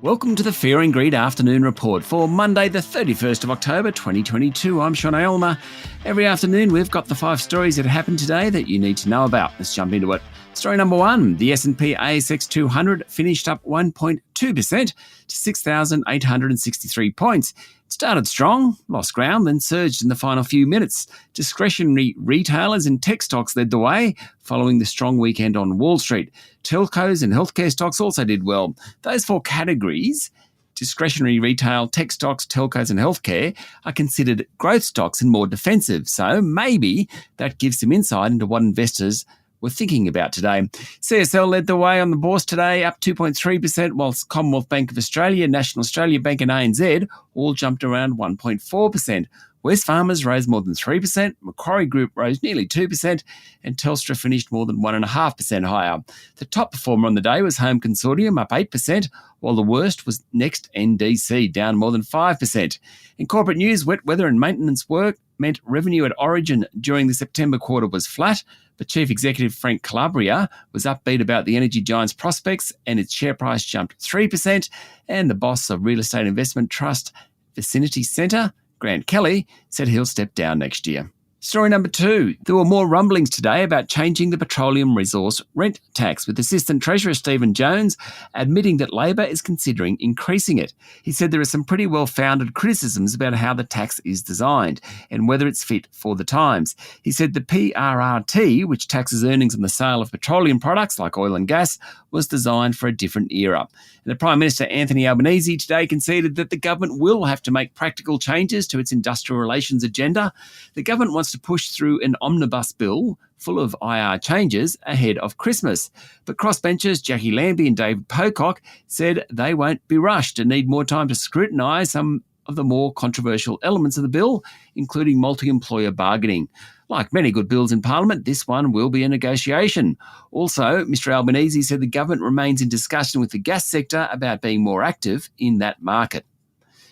Welcome to the Fear and Greed Afternoon Report for Monday, the 31st of October, 2022. I'm Sean Aylmer. Every afternoon, we've got the 5 stories that happened today that you need to know about. Let's jump into it. Story number 1, the S&P ASX 200 finished up 1.2% to 6,863 points. It started strong, lost ground, then surged in the final few minutes. Discretionary retailers and tech stocks led the way, following the strong weekend on Wall Street. Telcos and healthcare stocks also did well. Those 4 categories, discretionary retail, tech stocks, telcos and healthcare, are considered growth stocks and more defensive. So maybe that gives some insight into what investors were thinking about today. CSL led the way on the bourse today, up 2.3%, whilst Commonwealth Bank of Australia, National Australia Bank and ANZ all jumped around 1.4%. Wesfarmers rose more than 3%, Macquarie Group rose nearly 2%, and Telstra finished more than 1.5% higher. The top performer on the day was Home Consortium, up 8%, while the worst was Next NDC, down more than 5%. In corporate news, wet weather and maintenance work meant revenue at Origin during the September quarter was flat, but Chief Executive Frank Calabria was upbeat about the energy giant's prospects and its share price jumped 3%, and the boss of real estate investment trust Vicinity Centre, Grant Kelly, said he'll step down next year. Story number 2. There were more rumblings today about changing the petroleum resource rent tax, with Assistant Treasurer Stephen Jones admitting that Labor is considering increasing it. He said there are some pretty well-founded criticisms about how the tax is designed and whether it's fit for the times. He said the PRRT, which taxes earnings on the sale of petroleum products like oil and gas, was designed for a different era. And the Prime Minister Anthony Albanese today conceded that the government will have to make practical changes to its industrial relations agenda. The government wants to push through an omnibus bill full of IR changes ahead of Christmas. But crossbenchers Jackie Lambie and David Pocock said they won't be rushed and need more time to scrutinise some of the more controversial elements of the bill, including multi-employer bargaining. Like many good bills in Parliament, this one will be a negotiation. Also, Mr Albanese said the government remains in discussion with the gas sector about being more active in that market.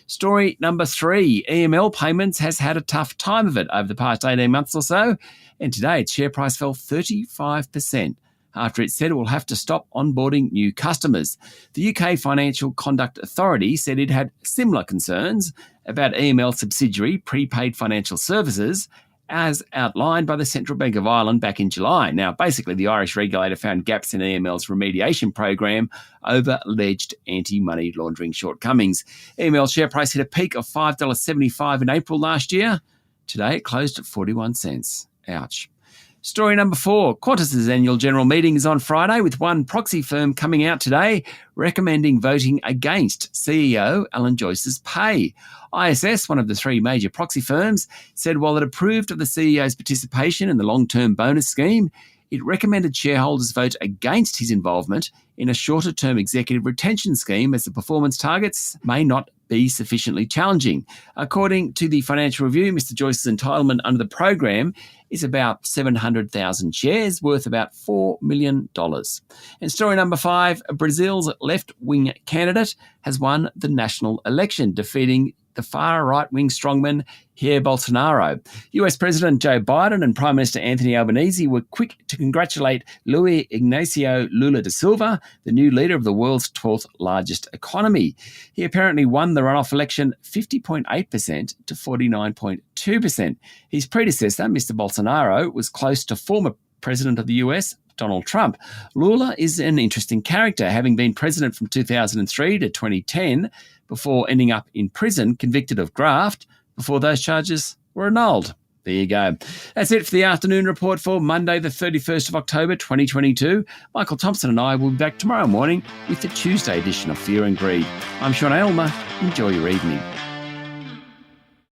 Story number 3, EML Payments has had a tough time of it over the past 18 months or so, and today its share price fell 35% after it said it will have to stop onboarding new customers. The UK Financial Conduct Authority said it had similar concerns about EML subsidiary Prepaid Financial Services, as outlined by the Central Bank of Ireland back in July. Now, basically, the Irish regulator found gaps in EML's remediation program over alleged anti-money laundering shortcomings. EML share price hit a peak of $5.75 in April last year. Today, it closed at 41 cents. Ouch. Story number 4, Qantas's annual general meeting is on Friday, with one proxy firm coming out today recommending voting against CEO Alan Joyce's pay. ISS, one of the 3 major proxy firms, said while it approved of the CEO's participation in the long-term bonus scheme, it recommended shareholders vote against his involvement in a shorter-term executive retention scheme, as the performance targets may not be sufficiently challenging. According to the Financial Review, Mr Joyce's entitlement under the program is about 700,000 shares, worth about $4 million. And story number 5, Brazil's left-wing candidate has won the national election, defeating the far right-wing strongman Jair Bolsonaro. US President Joe Biden and Prime Minister Anthony Albanese were quick to congratulate Luiz Inácio Lula da Silva, the new leader of the world's 12th largest economy. He apparently won the runoff election 50.8% to 49.2%. His predecessor, Mr Bolsonaro, was close to former President of the US, Donald Trump. Lula is an interesting character, having been president from 2003 to 2010 before ending up in prison, convicted of graft, before those charges were annulled. There you go. That's it for the afternoon report for Monday, the 31st of October, 2022. Michael Thompson and I will be back tomorrow morning with the Tuesday edition of Fear and Greed. I'm Sean Aylmer. Enjoy your evening.